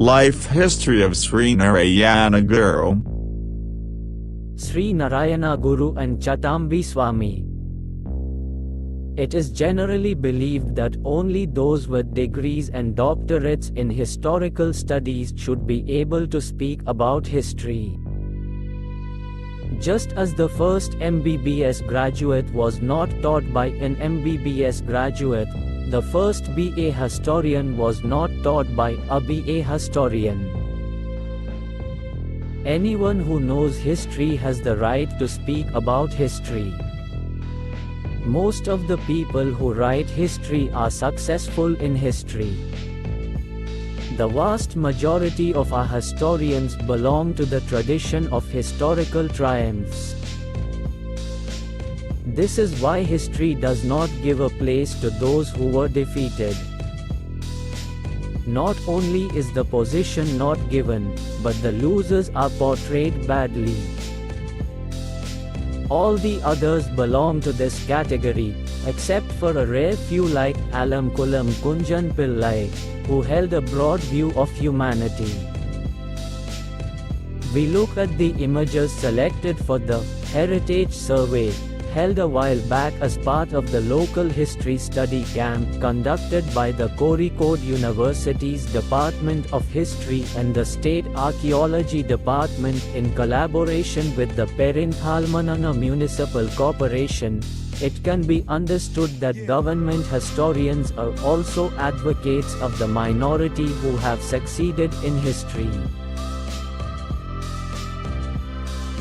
Life history of Sree Narayana Guru. Sree Narayana Guru and Chatambi Swami. It is generally believed that only those with degrees and doctorates in historical studies should be able to speak about history. Just as the first MBBS graduate was not taught by an MBBS graduate, the first BA historian was not taught by a BA historian. Anyone who knows history has the right to speak about history. Most of the people who write history are successful in history. The vast majority of our historians belong to the tradition of historical triumphs. This is why history does not give a place to those who were defeated. Not only is the position not given, but the losers are portrayed badly. All the others belong to this category, except for a rare few like Kollam Kunjan Pillai, who held a broad view of humanity. We look at the images selected for the Heritage Survey, held a while back as part of the local history study camp conducted by the Kozhikode University's Department of History and the State Archaeology Department in collaboration with the Perinthalmanana Municipal Corporation. It can be understood that government historians are also advocates of the minority who have succeeded in history.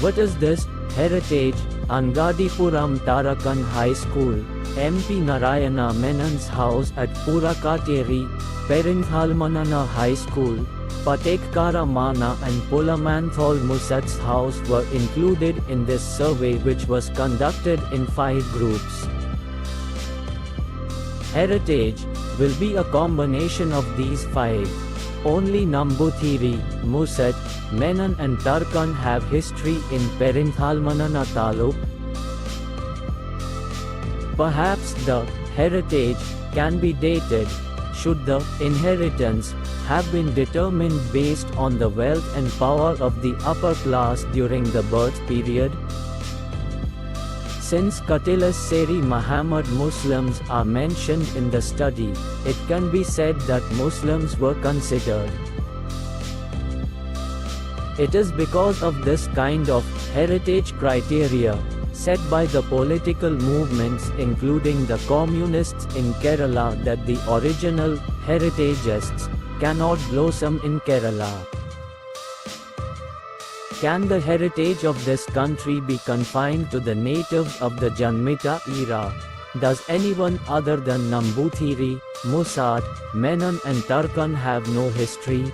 What is this? Heritage, Angadipuram Tarakan High School, MP Narayana Menon's house at Purakateri, Perinthalmanana High School, Patekkara Mana and Pulamanthal Musat's house were included in this survey, which was conducted in 5 groups. Heritage will be a combination of these 5. Only Nambuthiri, Musat, Menon and Tarkan have history in Perinthalmanana Taluk. Perhaps the heritage can be dated, should the inheritance have been determined based on the wealth and power of the upper class during the birth period. Since Katilas Seri Muhammad Muslims are mentioned in the study, it can be said that Muslims were considered. It is because of this kind of heritage criteria, set by the political movements including the communists in Kerala, that the original heritagists cannot blossom in Kerala. Can the heritage of this country be confined to the natives of the Janmita era? Does anyone other than Nambuthiri, Musat, Menon and Tarkan have no history?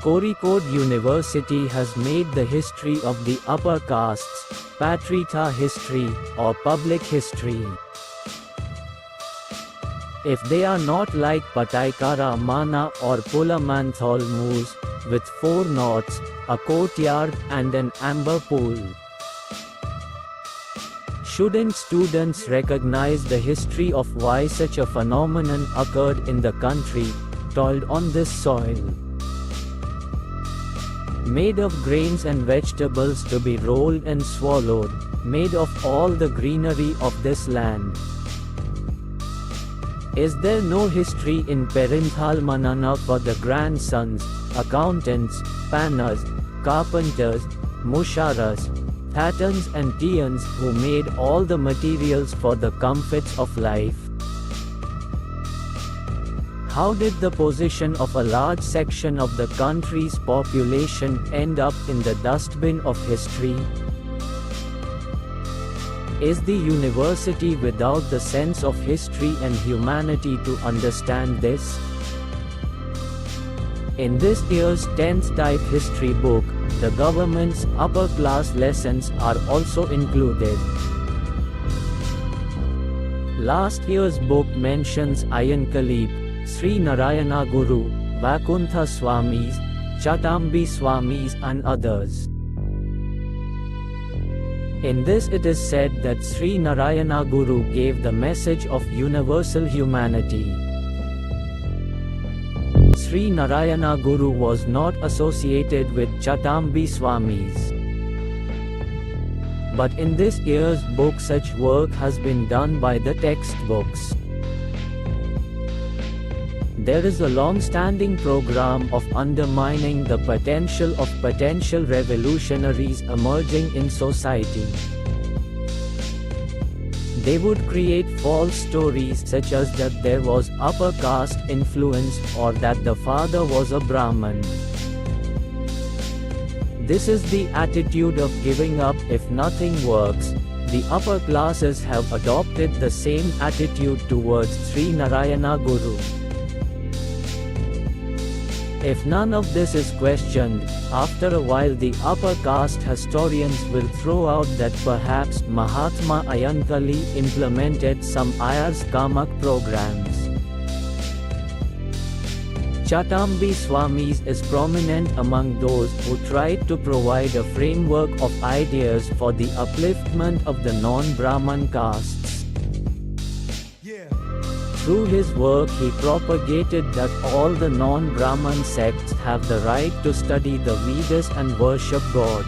Kozhikode University has made the history of the upper castes Patrita history or public history. If they are not like Patekkara Mana or Pulamanthal Moose, with 4 knots, a courtyard and an amber pool. Shouldn't students recognize the history of why such a phenomenon occurred in the country, toiled on this soil? Made of grains and vegetables to be rolled and swallowed, made of all the greenery of this land. Is there no history in Perinthalmanana for the grandsons, accountants, panners, carpenters, musharas, thatans and tians who made all the materials for the comforts of life? How did the position of a large section of the country's population end up in the dustbin of history? Is the university without the sense of history and humanity to understand this? In this year's 10th type history book, the government's upper class lessons are also included. Last year's book mentions Ayan Kalip, Sree Narayana Guru, Vakuntha Swamis, Chatambi Swamis and others. In this it is said that Sree Narayana Guru gave the message of universal humanity. Sree Narayana Guru was not associated with Chatambi Swamis. But in this year's book such work has been done by the textbooks. There is a long-standing program of undermining the potential of potential revolutionaries emerging in society. They would create false stories such as that there was upper caste influence or that the father was a Brahmin. This is the attitude of giving up if nothing works. The upper classes have adopted the same attitude towards Sree Narayana Guru. If none of this is questioned, after a while the upper caste historians will throw out that perhaps Mahatma Ayankali implemented some Ayers Kamak programs. Chatambi Swamis is prominent among those who tried to provide a framework of ideas for the upliftment of the non-Brahman castes. Through his work he propagated that all the non-Brahman sects have the right to study the Vedas and worship God.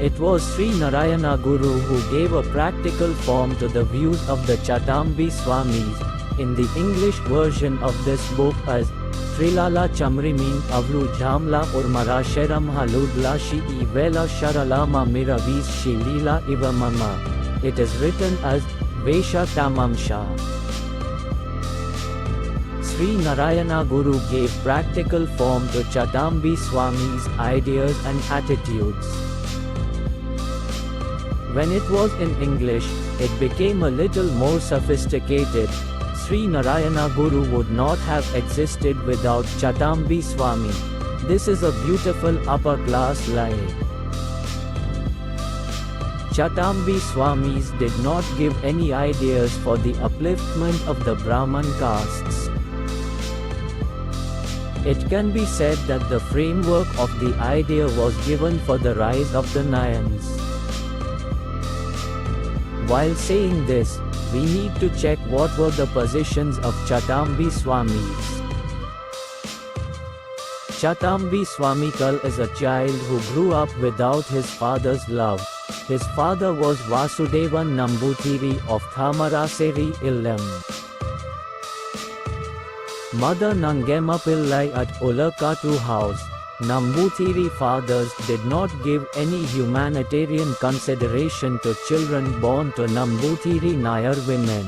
It was Sree Narayana Guru who gave a practical form to the views of the Chatambi Swamis, in the English version of this book as Trilala Chamrimin Avlu Jamla Urmara Sheram Haludla Shi Ivela Sharalama Miravis Shilila Ivamama. It is written as Vesha Tamamsha. Sree Narayana Guru gave practical form to Chatambi Swami's ideas and attitudes. When it was in English, it became a little more sophisticated. Sree Narayana Guru would not have existed without Chatambi Swami. This is a beautiful upper class lie. Chatambi Swamis did not give any ideas for the upliftment of the Brahman castes. It can be said that the framework of the idea was given for the rise of the Nayans. While saying this, we need to check what were the positions of Chatambi Swamis. Chatambi Swamikal is a child who grew up without his father's love. His father was Vasudevan Namboothiri of Thamaraseri Illam. Mother Nangema Pillai at Ulakatu house. Namboothiri fathers did not give any humanitarian consideration to children born to Namboothiri Nayar women.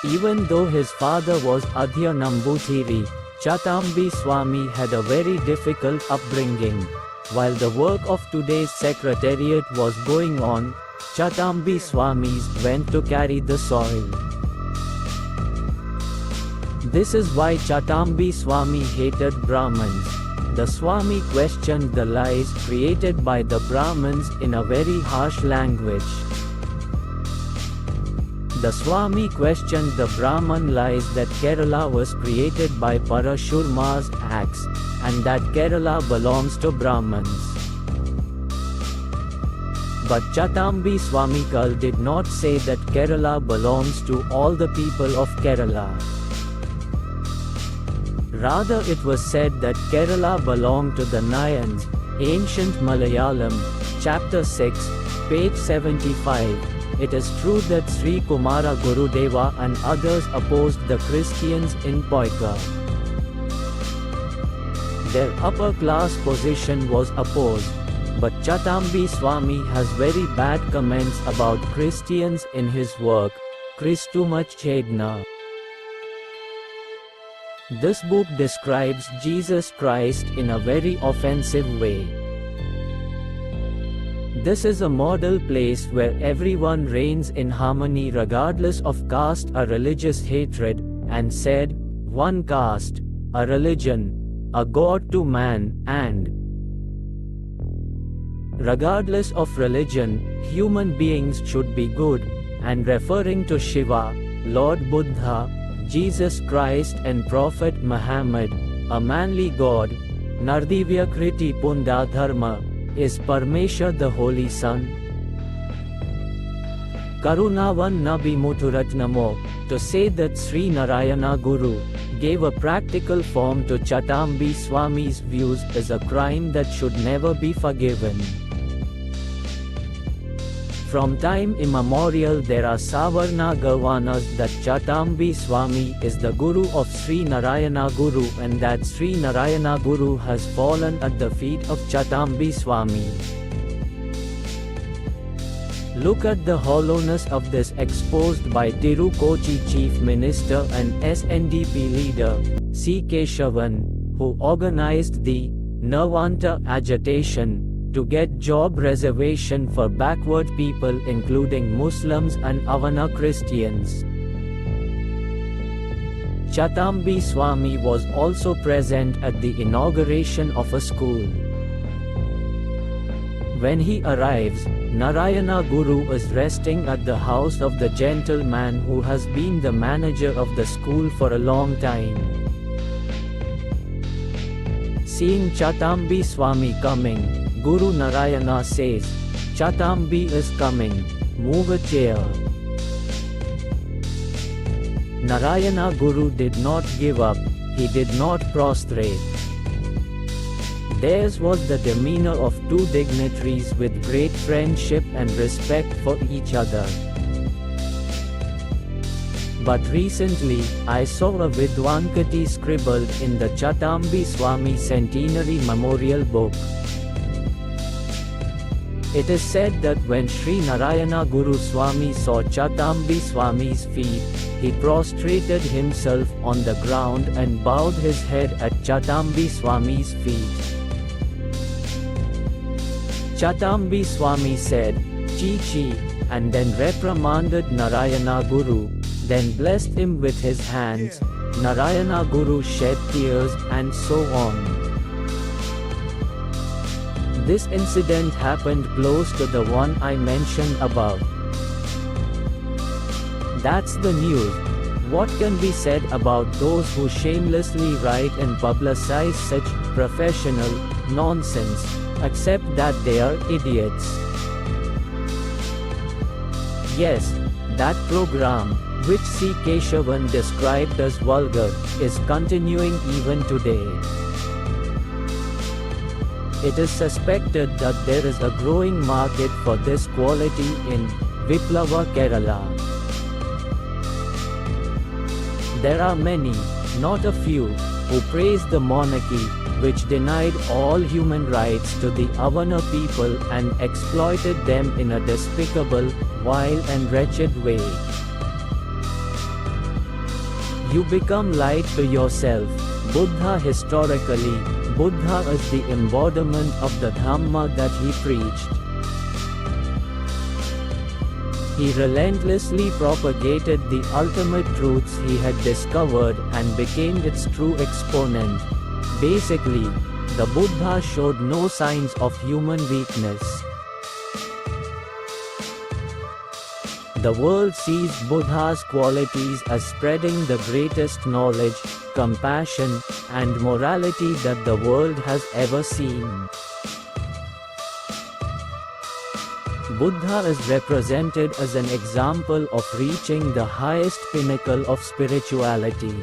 Even though his father was Adhya Namboothiri, Chatambi Swami had a very difficult upbringing. While the work of today's secretariat was going on, Chatambi Swamis went to carry the soil. This is why Chatambi Swami hated Brahmins. The Swami questioned the lies created by the Brahmins in a very harsh language. The Swami questioned the Brahman lies that Kerala was created by Parashurma's axe, and that Kerala belongs to Brahmins. But Chatambi Swamikal did not say that Kerala belongs to all the people of Kerala. Rather it was said that Kerala belonged to the Nayans. Ancient Malayalam, chapter 6, page 75. It is true that Sri Kumara Gurudeva and others opposed the Christians in Poika. Their upper class position was opposed, but Chatambi Swami has very bad comments about Christians in his work, Christumachchedna. This book describes Jesus Christ in a very offensive way. This is a model place where everyone reigns in harmony regardless of caste or religious hatred, and said, one caste, a religion, a God to man, and regardless of religion, human beings should be good, and referring to Shiva, Lord Buddha, Jesus Christ and Prophet Muhammad, a manly God, Nardivya Kriti Punda Dharma, is Parmeshwar the Holy Son. Karunavan Nabi Muturatnamo, to say that Sree Narayana Guru gave a practical form to Chatambi Swami's views is a crime that should never be forgiven. From time immemorial there are Savarna Gavanas that Chatambi Swami is the Guru of Sree Narayana Guru and that Sree Narayana Guru has fallen at the feet of Chatambi Swami. Look at the hollowness of this exposed by Tirukochi Chief Minister and SNDP leader, C. Keshavan, who organized the Navanta agitation to get job reservation for backward people including Muslims and Avana Christians. Chatambi Swami was also present at the inauguration of a school. When he arrives, Narayana Guru is resting at the house of the gentleman who has been the manager of the school for a long time. Seeing Chatambi Swami coming, Guru Narayana says, "Chatambi is coming, move a chair." Narayana Guru did not give up, he did not prostrate. Theirs was the demeanor of two dignitaries with great friendship and respect for each other. But recently, I saw a Vidwankati scribbled in the Chatambi Swami Centenary Memorial Book. It is said that when Sri Narayana Guru Swami saw Chatambi Swami's feet, he prostrated himself on the ground and bowed his head at Chatambi Swami's feet. Chatambi Swami said, "Chi Chi," and then reprimanded Narayana Guru, then blessed him with his hands. Narayana Guru shed tears, and so on. This incident happened close to the one I mentioned above. That's the news. What can be said about those who shamelessly write and publicize such professional nonsense, except that they are idiots? Yes, that program, which C. Keshavan described as vulgar, is continuing even today. It is suspected that there is a growing market for this quality in Viplava, Kerala. There are many, not a few, who praise the monarchy, which denied all human rights to the Avana people and exploited them in a despicable, vile and wretched way. You become light to yourself. Buddha historically, Buddha is the embodiment of the Dhamma that he preached. He relentlessly propagated the ultimate truths he had discovered and became its true exponent. Basically, the Buddha showed no signs of human weakness. The world sees Buddha's qualities as spreading the greatest knowledge, compassion, and morality that the world has ever seen. Buddha is represented as an example of reaching the highest pinnacle of spirituality.